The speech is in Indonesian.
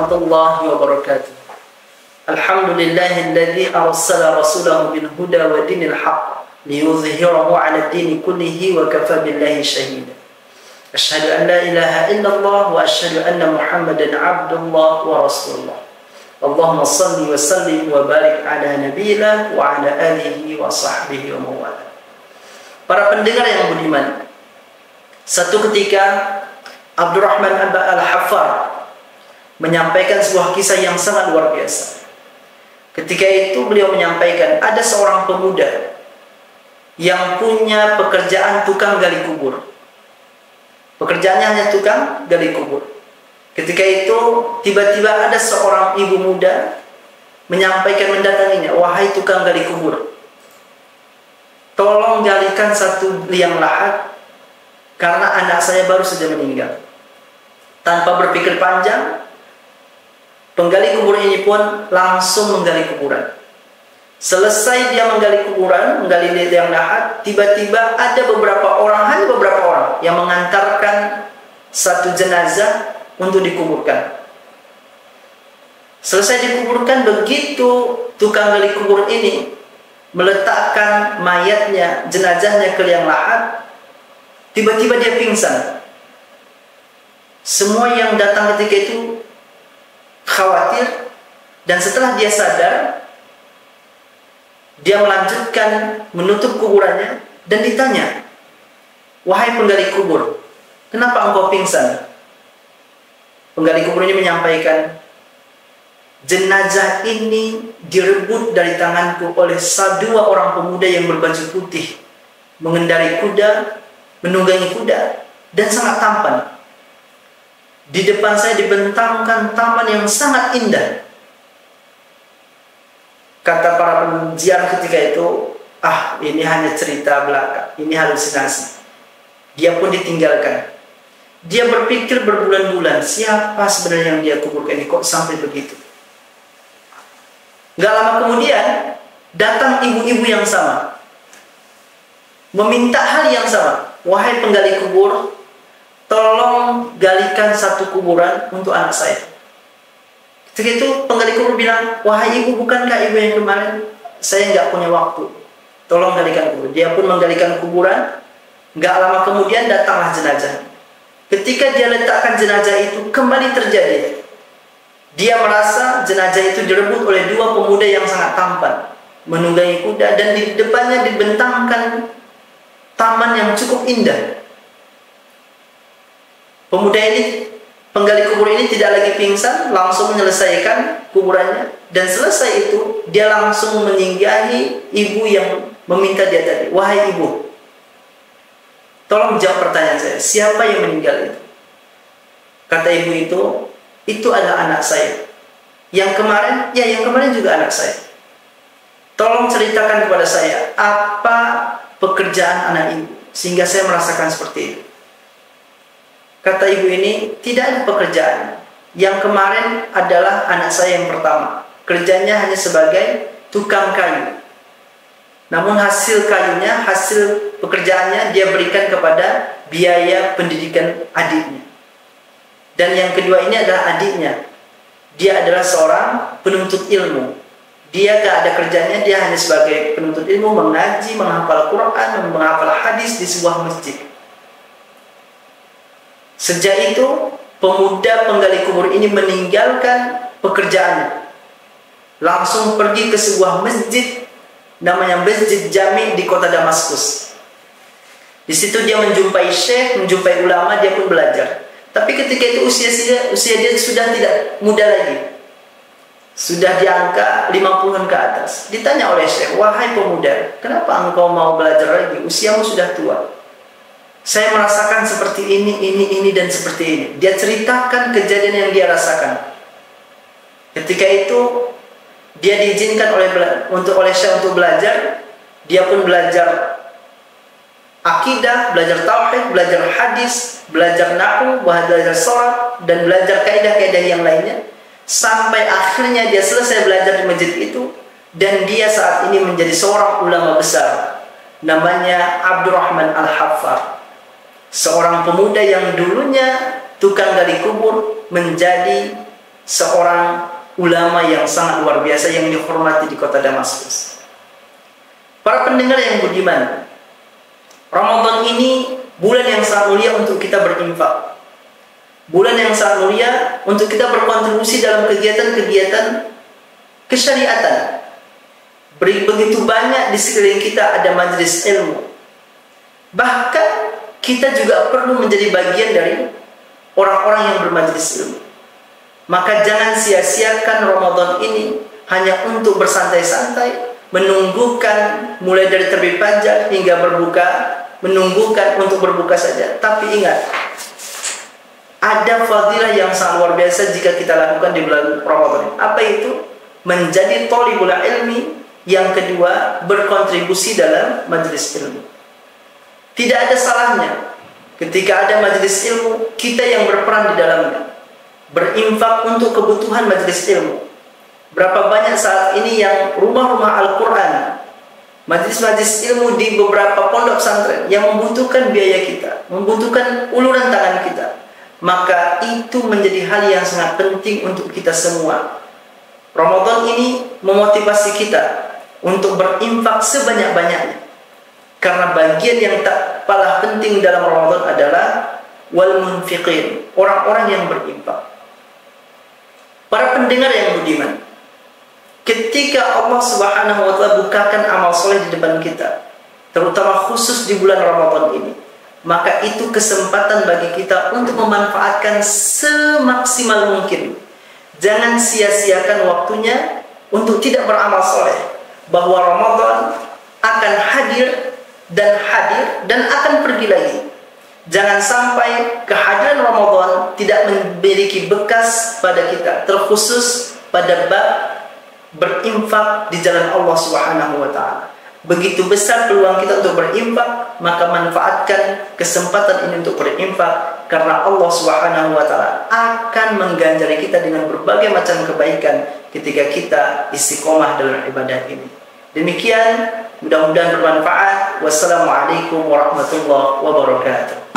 warahmatullahi wabarakatuh. Alhamdulillahilladzi arsala rasulahu bil huda wa dinil haqq liyuzhirahu 'ala ad-dini kullihi wa kafa billahi shahida. Asyhadu an la ilaha illallah wa asyhadu anna Muhammadan 'abdullah wa rasulullah. Allahumma shalli wa sallim wa barik ala nabiyyina wa ala alihi wa sahbihi wa mawala. Para pendengar yang budiman, satu ketika Abdurrahman Al-Haffar menyampaikan sebuah kisah yang sangat luar biasa. Ketika itu beliau menyampaikan ada seorang pemuda yang punya pekerjaan tukang gali kubur. Pekerjaannya hanya tukang gali kubur. Ketika itu tiba-tiba ada seorang ibu muda menyampaikan, mendatanginya, "Wahai tukang gali kubur, tolong galikan satu liang lahat karena anak saya baru saja meninggal." Tanpa berpikir panjang, penggali kubur ini pun langsung menggali kuburan. Selesai dia menggali kuburan, menggali liang lahat, tiba-tiba ada beberapa orang, hanya beberapa orang yang mengantarkan satu jenazah untuk dikuburkan. Selesai dikuburkan, begitu tukang gali kubur ini meletakkan mayatnya, jenazahnya ke liang lahat, tiba-tiba dia pingsan. Semua yang datang ketika itu khawatir, dan setelah dia sadar, dia melanjutkan menutup kuburannya dan ditanya, "Wahai penggali kubur, kenapa engkau pingsan?" Penggali kubur ini menyampaikan, "Jenazah ini direbut dari tanganku oleh dua orang pemuda yang berbaju putih, mengendarai kuda, menunggangi kuda, dan sangat tampan. Di depan saya dibentangkan taman yang sangat indah." Kata para penziarah ketika itu, ini hanya cerita belaka, ini halusinasi. Dia pun ditinggalkan. Dia berpikir berbulan-bulan, siapa sebenarnya yang dia kuburkan ini, kok sampai begitu. Gak lama kemudian datang ibu-ibu yang sama, meminta hal yang sama. "Wahai penggali kubur, tolong galikan satu kuburan untuk anak saya." Ketika itu penggali kubur bilang, "Wahai ibu, bukankah ibu yang kemarin? Saya nggak punya waktu. Tolong galikan kubur." Dia pun menggalikan kuburan. Nggak lama kemudian datanglah jenazah. Ketika dia letakkan jenazah itu, kembali terjadi. Dia merasa jenazah itu direbut oleh dua pemuda yang sangat tampan, menunggangi kuda, dan di depannya dibentangkan taman yang cukup indah. Pemuda ini, penggali kubur ini tidak lagi pingsan, langsung menyelesaikan kuburannya, dan selesai itu dia langsung menyinggahi ibu yang meminta dia tadi. "Wahai ibu, tolong jawab pertanyaan saya, siapa yang meninggal itu?" Kata ibu itu adalah anak saya. Yang kemarin, yang kemarin juga anak saya. Tolong ceritakan kepada saya apa pekerjaan anak ibu sehingga saya merasakan seperti itu. Kata ibu ini, tidak ada pekerjaan. Yang kemarin adalah anak saya yang pertama. Kerjanya hanya sebagai tukang kayu. Namun hasil kayunya, hasil pekerjaannya dia berikan kepada biaya pendidikan adiknya. Dan yang kedua ini adalah adiknya. Dia adalah seorang penuntut ilmu. Dia gak ada kerjanya, dia hanya sebagai penuntut ilmu, mengaji, menghafal Quran, menghafal hadis di sebuah masjid. Sejak itu, pemuda penggali kubur ini meninggalkan pekerjaannya, langsung pergi ke sebuah masjid, namanya Masjid Jami di kota Damaskus. Di situ dia menjumpai syekh, menjumpai ulama, dia pun belajar. Tapi ketika itu usia dia sudah tidak muda lagi, sudah di angka 50-an ke atas. Ditanya oleh syekh, "Wahai pemuda, kenapa engkau mau belajar lagi? Usiamu sudah tua." "Saya merasakan seperti ini, dan seperti ini." Dia ceritakan kejadian yang dia rasakan. Ketika itu dia diizinkan oleh syekh untuk belajar. Dia pun belajar akidah, belajar tauhid, belajar hadis, belajar nahwu, belajar sholat, dan belajar kaidah-kaidah yang lainnya. Sampai akhirnya dia selesai belajar di masjid itu, dan dia saat ini menjadi seorang ulama besar. Namanya Abdurrahman Al-Haffar. Seorang pemuda yang dulunya tukang gali kubur menjadi seorang ulama yang sangat luar biasa yang dihormati di kota Damaskus. Para pendengar yang budiman, Ramadan ini bulan yang sangat mulia untuk kita berinfak. Bulan yang sangat mulia untuk kita berkontribusi dalam kegiatan-kegiatan kesyariatan. Begitu banyak di sekeliling kita ada majelis ilmu. Bahkan kita juga perlu menjadi bagian dari orang-orang yang bermajelis ilmu. Maka jangan sia-siakan Ramadan ini hanya untuk bersantai-santai, menunggukan mulai dari terbit fajar hingga berbuka, menunggukan untuk berbuka saja. Tapi ingat, ada fadilah yang sangat luar biasa jika kita lakukan di bulan Ramadan. Apa itu? Menjadi thalibul ilmi. Yang kedua, berkontribusi dalam majelis ilmu. Tidak ada salahnya ketika ada majelis ilmu, kita yang berperan di dalamnya, berinfak untuk kebutuhan majelis ilmu. Berapa banyak saat ini yang rumah-rumah Al-Quran, majelis-majelis ilmu di beberapa pondok pesantren yang membutuhkan biaya kita, membutuhkan uluran tangan kita. Maka itu menjadi hal yang sangat penting untuk kita semua. Ramadan ini memotivasi kita untuk berinfak sebanyak-banyaknya. Karena bagian yang tak kalah penting dalam Ramadan adalah wal munfiqin, orang-orang yang berinfak. Para pendengar yang budiman, ketika Allah Subhanahu wa taala bukakan amal soleh di depan kita, terutama khusus di bulan Ramadan ini, maka itu kesempatan bagi kita untuk memanfaatkan semaksimal mungkin. Jangan sia-siakan waktunya untuk tidak beramal soleh, bahwa Ramadan akan hadir dan akan pergi lagi. Jangan sampai kehadiran Ramadan tidak memiliki bekas pada kita, terkhusus pada bab berinfak di jalan Allah Subhanahu wa taala. Begitu besar peluang kita untuk berinfak, maka manfaatkan kesempatan ini untuk berinfak, karena Allah Subhanahu wa taala akan mengganjari kita dengan berbagai macam kebaikan ketika kita istiqomah dalam ibadah ini. Demikian, mudah-mudahan bermanfaat. Wassalamualaikum warahmatullahi wabarakatuh.